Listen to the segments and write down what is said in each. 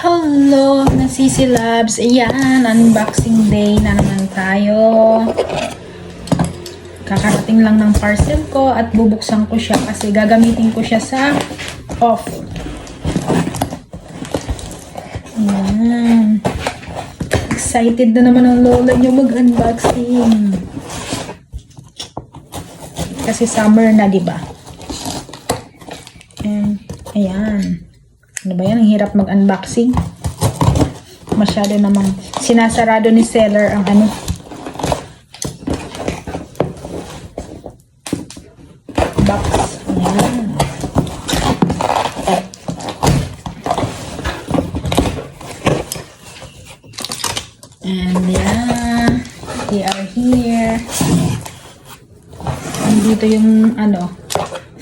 Hello, Nasisi Labs. Ayan, unboxing day na naman tayo. Kakarating lang ng parcel ko at bubuksan ko siya kasi gagamitin ko siya sa off. Ayan. Excited na naman ang lola nyo mag-unboxing. Kasi summer na, diba? And, ayan. Ano ba yan? Ang hirap mag-unboxing. Masyado namang sinasarado ni seller ang ano. Box. Ayan. And yeah, they are here. Dito yung ano,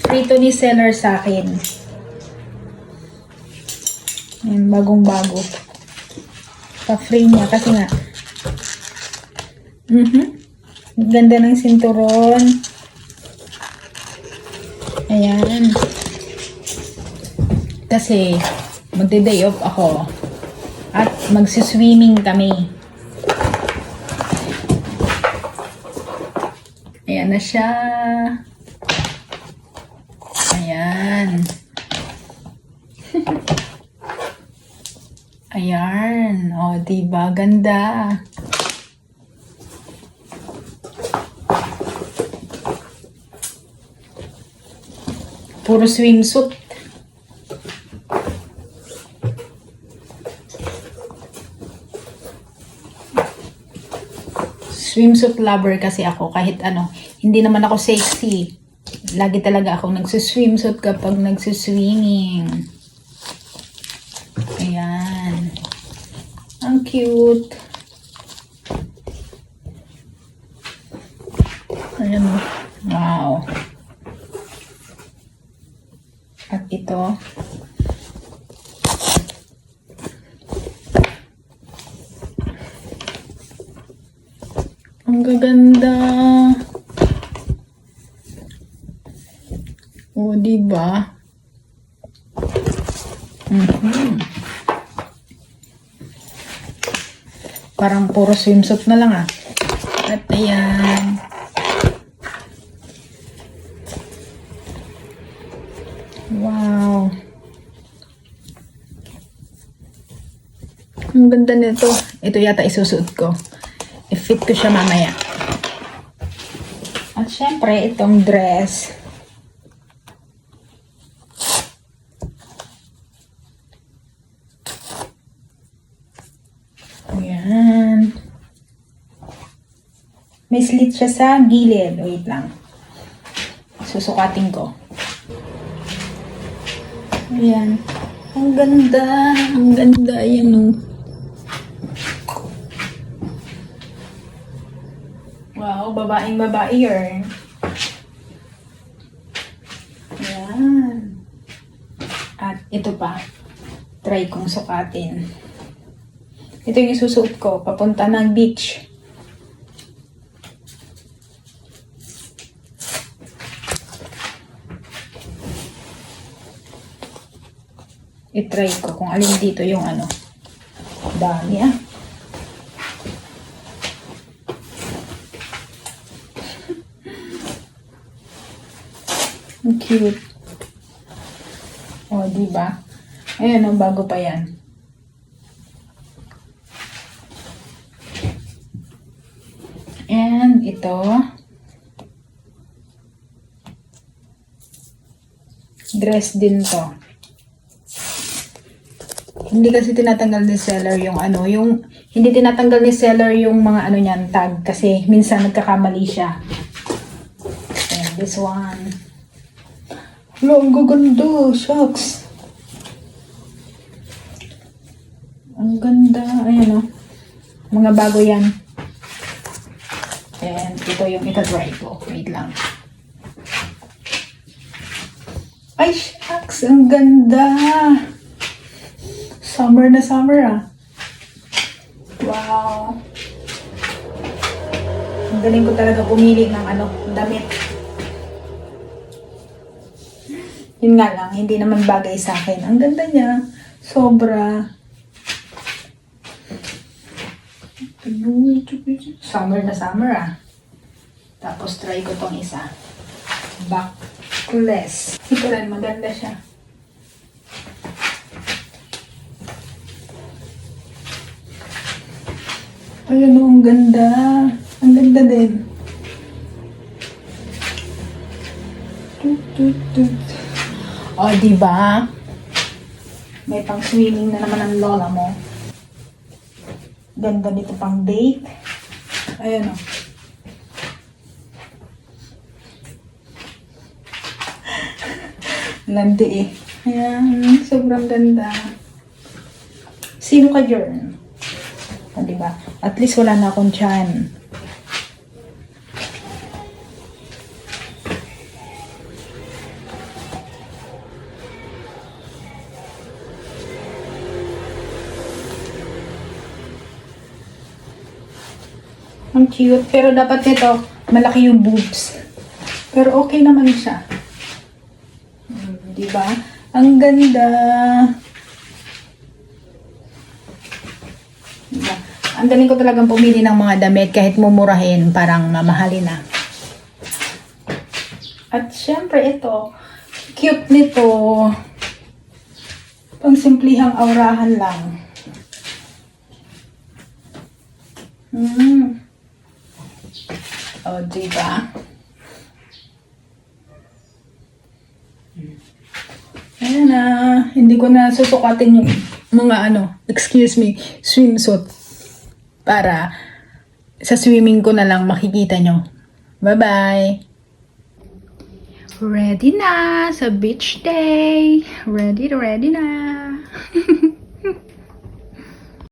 free to ni seller sa akin. Ayan, bagong-bago. Pa-free niya kasi nga. Ganda ng sinturon. Ayan. Kasi magde-day off ako. At magsiswimming kami. Ayan na siya. Ayan. Ayan. O, diba? Ganda. Puro swimsuit. Swimsuit lover kasi ako. Kahit ano, hindi naman ako sexy. Lagi talaga ako nagsuswimsuit kapag nagsuswimming. Ayan. Ang cute. Ayan. Wow. At ito. Ang gaganda. O, diba? Parang puro swimsuit na lang ah. At ayan. Wow. Ang ganda nito. Ito yata isusuot ko. I-fit ko siya mamaya. At syempre, itong dress. Ayan. May slit siya sa gilid. Wait lang. Susukatin ko. Ayan. Ang ganda. Ang ganda. Ayan o. Wow. Babaeng babae yarn. Ayan. At ito pa. Try kong sukatin. Ito yung isusuot ko. Papunta ng beach. I-try ko kung alin dito yung ano. Dami ah. Ang cute. O, diba? Ayan, ang bago pa yan. And ito. Dress din to. Hindi kasi tinatanggal ni seller yung ano, yung hindi tinatanggal ni seller yung mga ano niyan tag kasi minsan nagkakamali siya. And this one. Hello, ang gaganda. Shucks. Ang ganda. Ayan o. Mga bago yan. And ito yung ita-try ko. Wait lang. Ay, shucks. Ang ganda. Summer na summer ah. Wow. Ang galing ko talaga pumili ng ano, damit. Yun nga lang, hindi naman bagay sa akin. Ang ganda niya. Sobra. Summer na summer ah. Tapos try ko tong isa. Backless. Ito rin, maganda siya. Ayan o, ang ganda. Ang ganda din. O, diba? May pang swimming na naman ang lola mo. Ganda nito pang date. Ayan o. Landi eh. Ayan, sobrang ganda. Sino ka, Jern? O, diba? At least wala na akong tiyan. Ang cute. Pero dapat nito, malaki yung boobs. Pero okay naman siya. Diba? Ang ganda. Diba? Ang galing ko talagang pumili ng mga damit kahit mumurahin, parang mamahalin na. At syempre ito, cute nito. Pang simplihang aurahan lang. O, diba? Ayan na. Hindi ko na susukatin yung mga excuse me, swimsuit. Para sa swimming ko na lang makikita nyo. Bye-bye! Ready na sa beach day! Ready na!